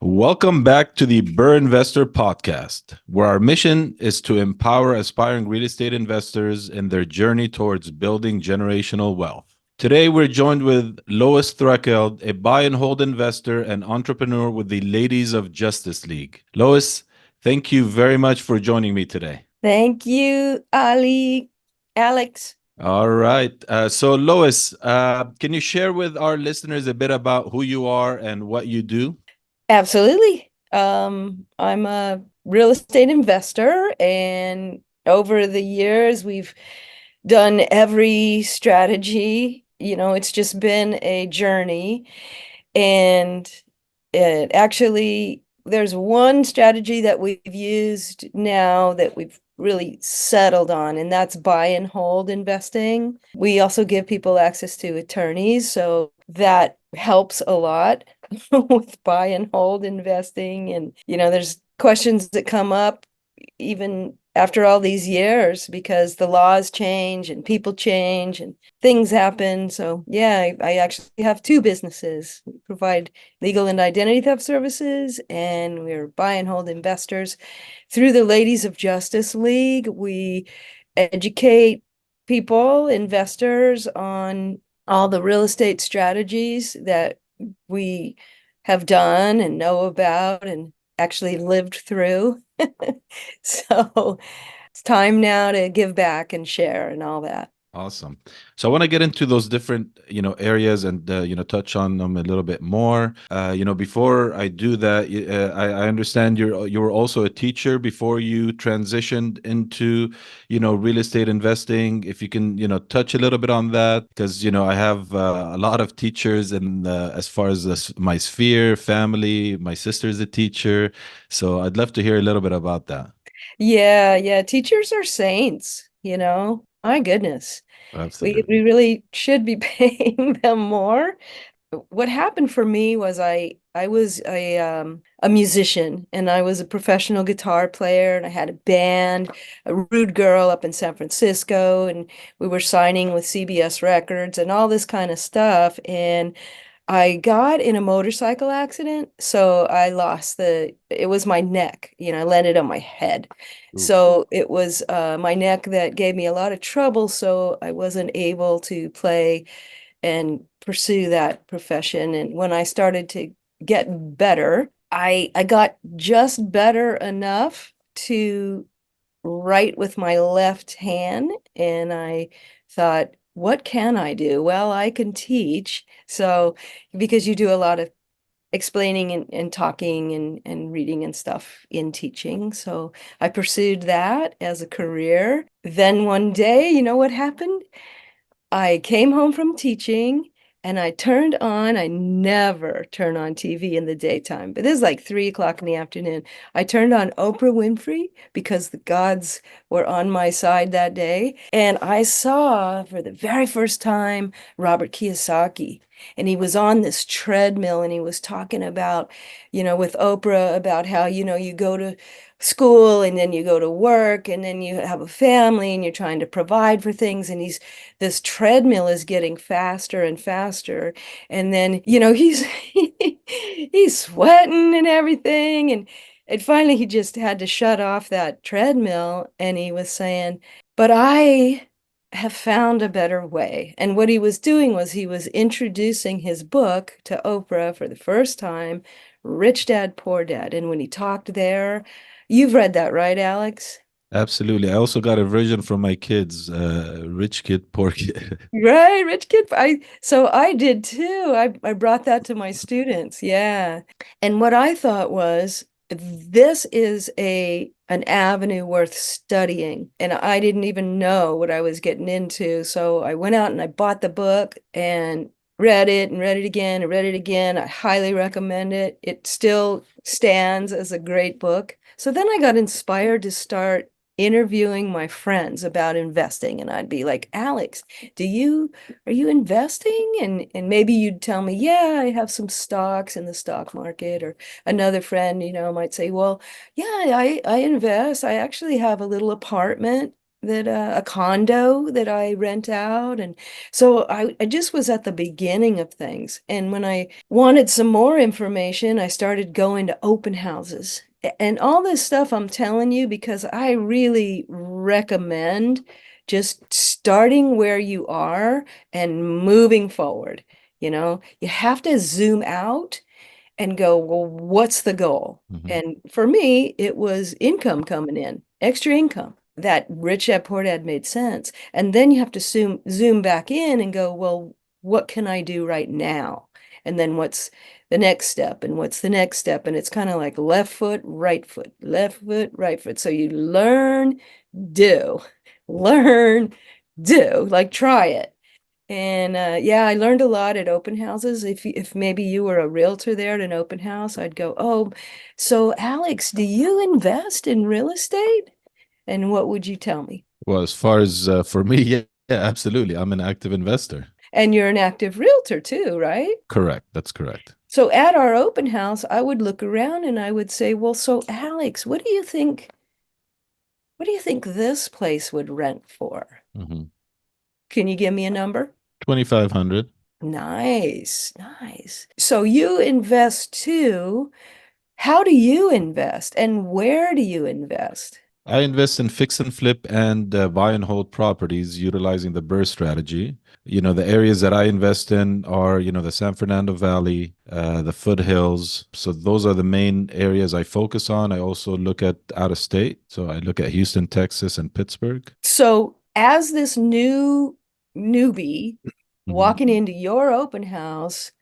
Welcome back to the Burr Investor Podcast, where our mission is to empower aspiring real estate investors in their journey towards building generational wealth. Today, we're joined with Lois Threlkeld, a buy and hold investor and entrepreneur with the Ladies of Justice League. Lois, thank you very much for joining me today. Thank you, Alex. All right. So, Lois, can you share with our listeners a bit about who you are and what you do? Absolutely. I'm a real estate investor, and over the years, we've done every strategy. It's just been a journey. And there's one strategy that we've used now that we've really settled on, and that's buy and hold investing. We also give people access to attorneys, so that helps a lot with buy and hold investing. And, there's questions that come up even after all these years because the laws change and people change and things happen. So yeah, I actually have two businesses. We provide legal and identity theft services, and we're buy and hold investors. Through the Ladies of Justice League, we educate people, investors, on all the real estate strategies that we have done and know about and actually lived through. So it's time now to give back and share and all that. Awesome. So I want to get into those different, areas and touch on them a little bit more. Before I do that, I understand you were also a teacher before you transitioned into, real estate investing. If you can, touch a little bit on that, because I have a lot of teachers, and as far as my sphere, family, my sister's a teacher, so I'd love to hear a little bit about that. Yeah. Teachers are saints. My goodness. We Absolutely. really should be paying them more. What happened for me was I was a musician, and I was a professional guitar player, and I had a band, a Rude Girl up in San Francisco, and we were signing with CBS Records and all this kind of stuff. And I got in a motorcycle accident, so it was my neck, I landed on my head. Oof. So it was my neck that gave me a lot of trouble, so I wasn't able to play and pursue that profession. And when I started to get better, I got just better enough to write with my left hand. And I thought, what can I do? Well, I can teach. So, because you do a lot of explaining and talking and reading and stuff in teaching. So I pursued that as a career. Then one day, you know what happened? I came home from teaching and I never turn on TV in the daytime, but this is like 3 o'clock in the afternoon. I turned on Oprah Winfrey because the gods were on my side that day. And I saw for the very first time Robert Kiyosaki. And he was on this treadmill and he was talking about, with Oprah, about how, you go to school and then you go to work and then you have a family and you're trying to provide for things. And this treadmill is getting faster and faster. And then, he's he's sweating and everything. And finally he just had to shut off that treadmill, and he was saying, but I have found a better way. And what he was doing was he was introducing his book to Oprah for the first time, Rich Dad, Poor Dad. And when he talked there, you've read that, right, Alex? Absolutely. I also got a version from my kids, Rich Kid, Poor Kid. Right, rich kid. I did too. I brought that to my students. Yeah. And what I thought was, this is an avenue worth studying. And I didn't even know what I was getting into. So I went out and I bought the book and read it and read it again and read it again. I highly recommend it. It still stands as a great book. So then I got inspired to start interviewing my friends about investing. And I'd be like, Alex, are you investing? And maybe you'd tell me, yeah, I have some stocks in the stock market. Or another friend, might say, well, yeah, I invest. I actually have a little apartment a condo that I rent out. And so I just was at the beginning of things. And when I wanted some more information, I started going to open houses. And all this stuff I'm telling you because I really recommend just starting where you are and moving forward. You have to zoom out and go, well, what's the goal? Hmm. And for me, it was income coming in, extra income. That rich dad poor dad made sense. And then you have to zoom back in and go, well, what can I do right now? And then what's the next step? And what's the next step? And it's kind of like left foot, right foot, left foot, right foot. So you do, learn, do, like try it. And yeah, I learned a lot at open houses. If maybe you were a realtor there at an open house, I'd go, "Oh, so Alex, do you invest in real estate?" And what would you tell me? Well, as far as for me, yeah, yeah, absolutely. I'm an active investor. And you're an active realtor too, right? Correct. That's correct. So at our open house, I would look around and I would say, "Well, so Alex, what do you think this place would rent for? Hmm. Can you give me a number?" 2,500. Nice, nice. So you invest too. How do you invest and where do you invest? I invest in fix and flip and buy and hold properties utilizing the BRRRR strategy. The areas that I invest in are, the San Fernando Valley, the foothills. So those are the main areas I focus on. I also look at out of state. So I look at Houston, Texas, and Pittsburgh. So, as this newbie Hmm. walking into your open house,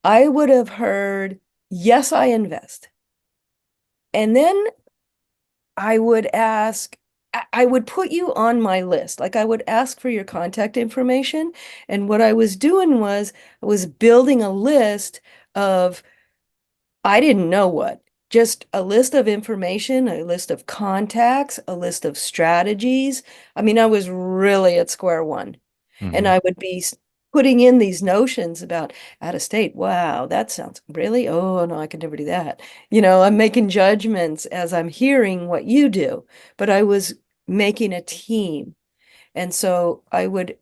I would have heard, yes, I invest. And then I would ask, I would put you on my list. Like I would ask for your contact information. And what I was doing was I was building a list of I didn't know what. Just a list of information, a list of contacts, a list of strategies. I mean, I was really at square one. And Hmm. I would be putting in these notions about out of state. Wow, that sounds really, oh no, I could never do that. I'm making judgments as I'm hearing what you do, but I was making a team. And so I would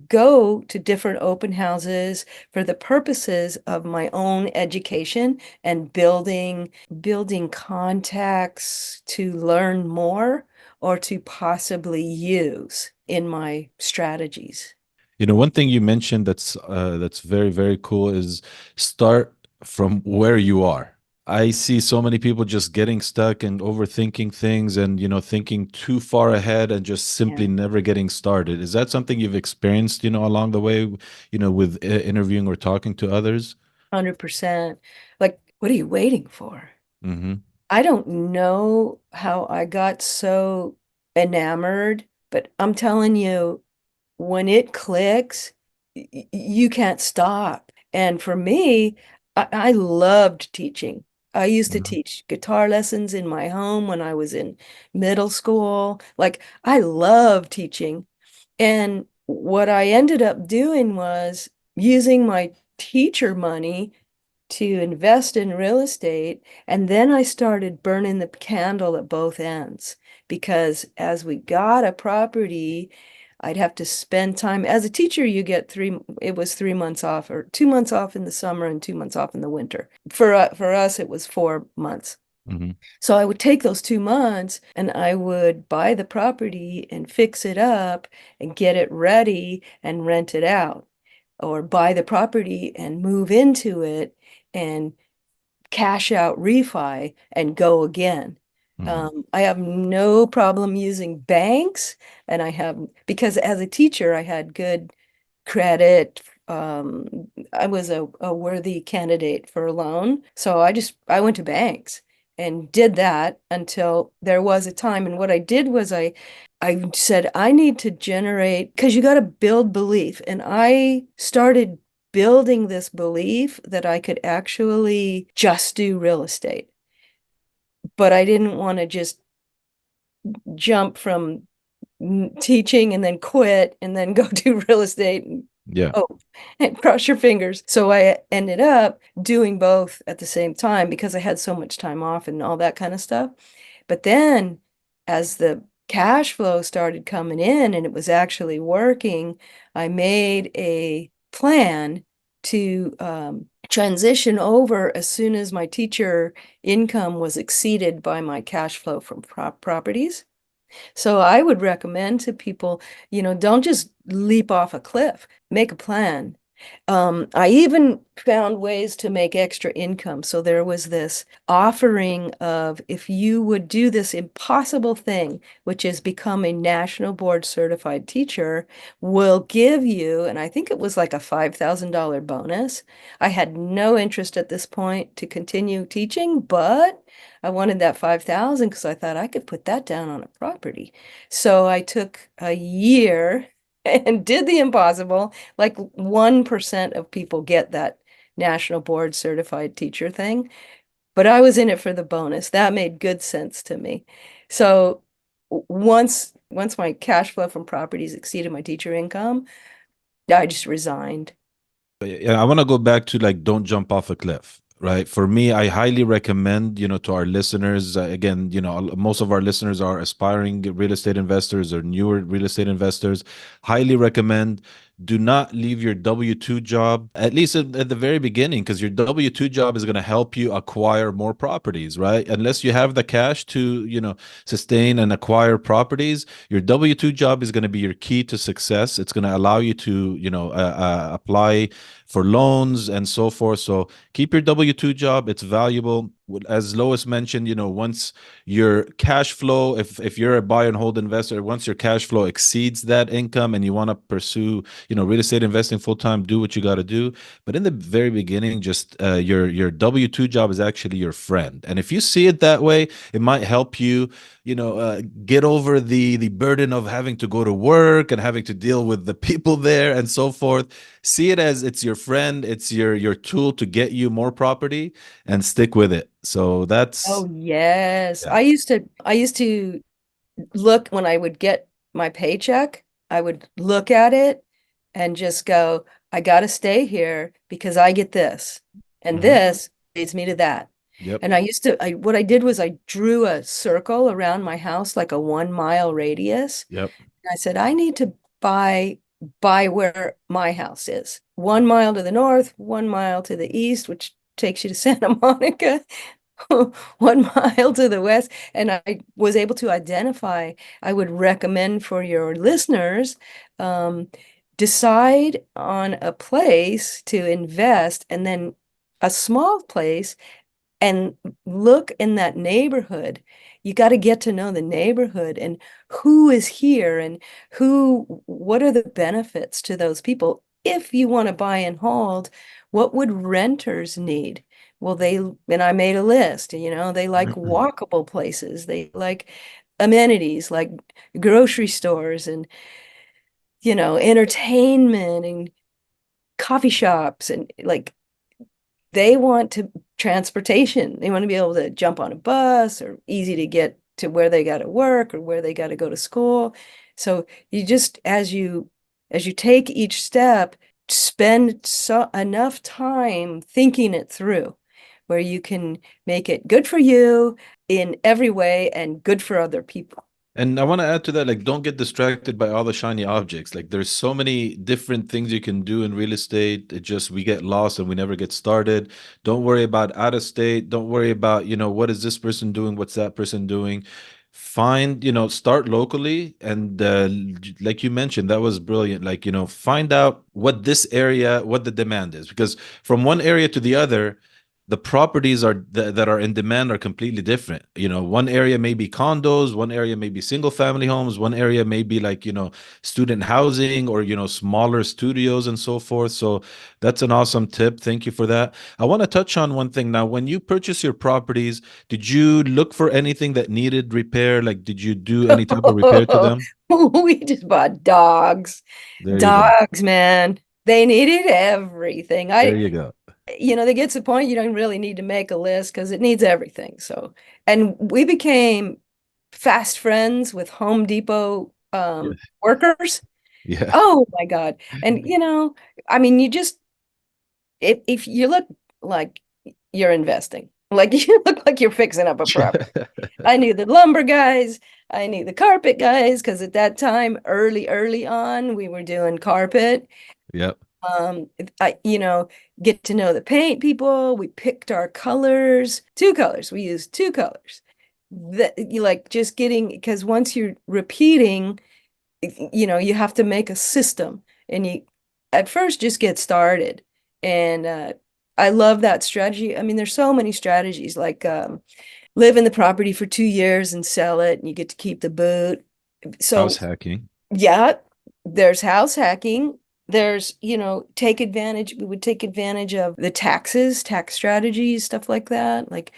go to different open houses for the purposes of my own education and building contacts to learn more or to possibly use in my strategies. One thing you mentioned that's very, very cool is start from where you are. I see so many people just getting stuck and overthinking things and thinking too far ahead and just Yeah, simply never getting started. Is that something you've experienced, along the way, with interviewing or talking to others? 100%. Like, what are you waiting for? Mm-hmm. I don't know how I got so enamored, but I'm telling you, when it clicks, you can't stop. And for me, I loved teaching. I used to teach guitar lessons in my home when I was in middle school. Like, I love teaching. And what I ended up doing was using my teacher money to invest in real estate. And then I started burning the candle at both ends because as we got a property, I'd have to spend time. As a teacher, you get it was 3 months off or 2 months off in the summer and 2 months off in the winter. For us, it was 4 months. Mm-hmm. So I would take those 2 months and I would buy the property and fix it up and get it ready and rent it out, or buy the property and move into it and cash out refi and go again. Mm-hmm. I have no problem using banks, and because as a teacher, I had good credit. I was a worthy candidate for a loan. So I went to banks and did that until there was a time. And what I did was I said, I need to generate, because you got to build belief. And I started building this belief that I could actually just do real estate. But I didn't want to just jump from teaching and then quit and then go do real estate and Yeah. oh, and cross your fingers. So I ended up doing both at the same time because I had so much time off and all that kind of stuff. But then as the cash flow started coming in and it was actually working, I made a plan to transition over as soon as my teacher income was exceeded by my cash flow from properties. So I would recommend to people, don't just leap off a cliff, make a plan. I even found ways to make extra income. So there was this offering of if you would do this impossible thing, which is become a national board certified teacher, we'll give you, and I think it was like a $5,000 bonus. I had no interest at this point to continue teaching, but I wanted that 5,000 because I thought I could put that down on a property. So I took a year and did the impossible. Like 1% of people get that national board certified teacher thing, but I was in it for the bonus. That made good sense to me. So once my cash flow from properties exceeded my teacher income, I just resigned. Yeah, I want to go back to like don't jump off a cliff, right? For me, I highly recommend, to our listeners, again, most of our listeners are aspiring real estate investors or newer real estate investors. Highly recommend do not leave your W-2 job, at least at the very beginning, because your W-2 job is going to help you acquire more properties, right? Unless you have the cash to, sustain and acquire properties, your W-2 job is going to be your key to success. It's going to allow you to, apply for loans and so forth. So keep your W-2 job. It's valuable. As Lois mentioned, once your cash flow, if you're a buy and hold investor, once your cash flow exceeds that income and you want to pursue, real estate investing full time, do what you got to do. But in the very beginning, just your W-2 job is actually your friend. And if you see it that way, it might help you, get over the burden of having to go to work and having to deal with the people there and so forth. See it as it's your friend, it's your tool to get you more property, and stick with it. So that's Oh, yes. yeah. I used to look when I would get my paycheck, I would look at it and just go, I got to stay here because I get this, and Mhm. this leads me to that. Yep. And what I did was I drew a circle around my house, like a 1 mile radius. Yep. And I said, I need to buy where my house is. 1 mile to the north, 1 mile to the east, which takes you to Santa Monica, 1 mile to the west. And I was able to identify, I would recommend for your listeners, um, decide on a place to invest and then a small place and look in that neighborhood. You got to get to know the neighborhood and who is here and what are the benefits to those people. If you want to buy and hold, what would renters need? Well, and I made a list, they like walkable places. They like amenities like grocery stores and, entertainment and coffee shops and like they want to transportation. They want to be able to jump on a bus or easy to get to where they got to work or where they got to go to school. So you just as you take each step, spend enough time thinking it through where you can make it good for you in every way and good for other people. And I want to add to that, like, don't get distracted by all the shiny objects. Like, there's so many different things you can do in real estate. It just, we get lost and we never get started. Don't worry about out of state. Don't worry about, what is this person doing? What's that person doing? Find, start locally. And like you mentioned, that was brilliant. Like, find out what this area, what the demand is. Because from one area to the other, the properties that are in demand are completely different. One area may be condos, one area may be single family homes, one area may be like, student housing or, smaller studios and so forth. So that's an awesome tip. Thank you for that. I want to touch on one thing now. When you purchase your properties, did you look for anything that needed repair? Like, did you do any type of repair to them? We just bought dogs. There you go. Dogs, man. They needed everything. There you go. They get to the point you don't really need to make a list because it needs everything. So, and we became fast friends with Home Depot Yeah. workers. Yeah. Oh my God. And I mean, if you look like you're investing, Like you look like you're fixing up a property. I knew the lumber guys, I knew the carpet guys, because at that time, early on, we were doing carpet. Yep. I get to know the paint people. We picked our colors, two colors. We used two colors. That you like just getting, because once you're repeating, you have to make a system, and you at first just get started. And I love that strategy. I mean, there's so many strategies like live in the property for 2 years and sell it, and you get to keep the boot. House So hacking. yeah, there's house hacking. There's, take advantage. We would take advantage of the tax strategies, stuff like that. Like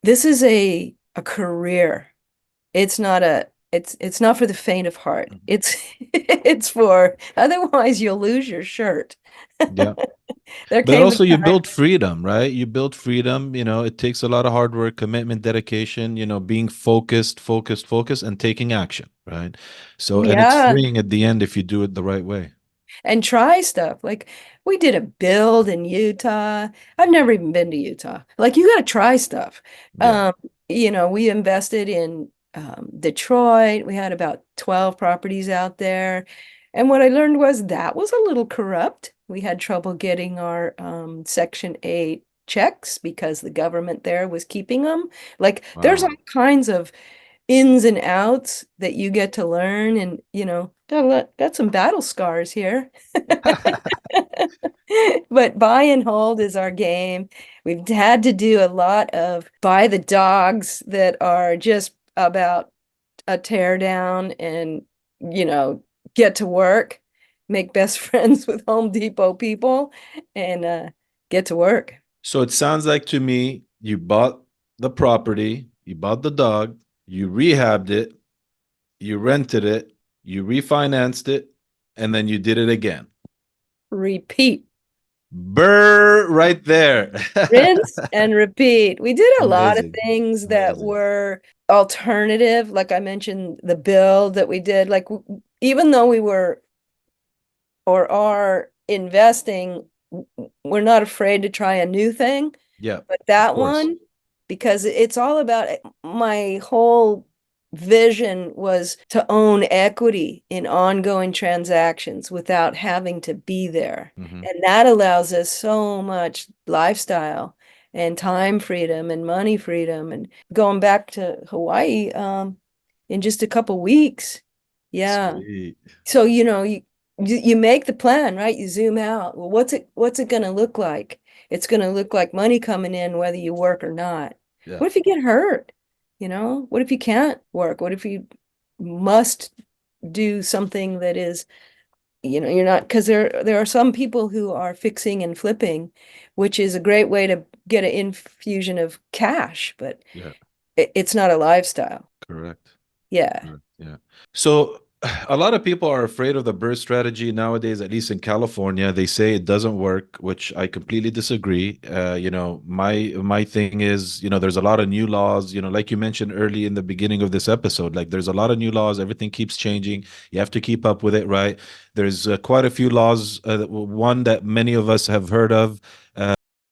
this is a career. It's not for the faint of heart. Mhm. It's it's for otherwise you'll lose your shirt. Yeah. There But came a also you time. build freedom, right? You build freedom, it takes a lot of hard work, commitment, dedication, being focused, and taking action, right? So, and it's Yeah. freeing at the end if you do it the right way. And try stuff. Like we did a build in Utah. I've never even been to Utah. Like you got to try stuff. Yeah. Um, we invested in Detroit. We had about 12 properties out there. And what I learned was that was a little corrupt. We had trouble getting our Section 8 checks because the government there was keeping them. Like there's all Wow. kinds of ins and outs that you get to learn, and got some battle scars here. But buy and hold is our game. We've had to do a lot of buy the dogs that are just about a tear down, and you know get to work, make best friends with Home Depot people, and get to work. So it sounds like to me, you bought the property, you bought the dog, you rehabbed it, you rented it, you refinanced it, and then you did it again. Repeat. Burr right there. Rinse and repeat. We did a lot of Amazing. things that Amazing. were alternative. Like I mentioned, the build that we did, like even though we were or are investing, we're not afraid to try a new thing. Yeah, But of that course. one, because it's all about my whole vision was to own equity in ongoing transactions without having to be there. Hmm. And that allows us so much lifestyle and time freedom and money freedom. And going back to Hawaii, in just a couple weeks. Yeah. Sweet. So, you make the plan, right? You zoom out. Well, what's it going to look like? It's going to look like money coming in whether you work or not. Yeah. What if you get hurt? What if you can't work? What if you must do something that is, you're not, because there are some people who are fixing and flipping, which is a great way to get an infusion of cash, but Yeah. it's not a lifestyle. Correct. Yeah. Correct. Yeah. So a lot of people are afraid of the birth strategy nowadays, at least in California. They say it doesn't work, which I completely disagree. My thing is, there's a lot of new laws, like you mentioned early in the beginning of this episode, like there's a lot of new laws, everything keeps changing. You have to keep up with it, right? There's quite a few laws, one that many of us have heard of.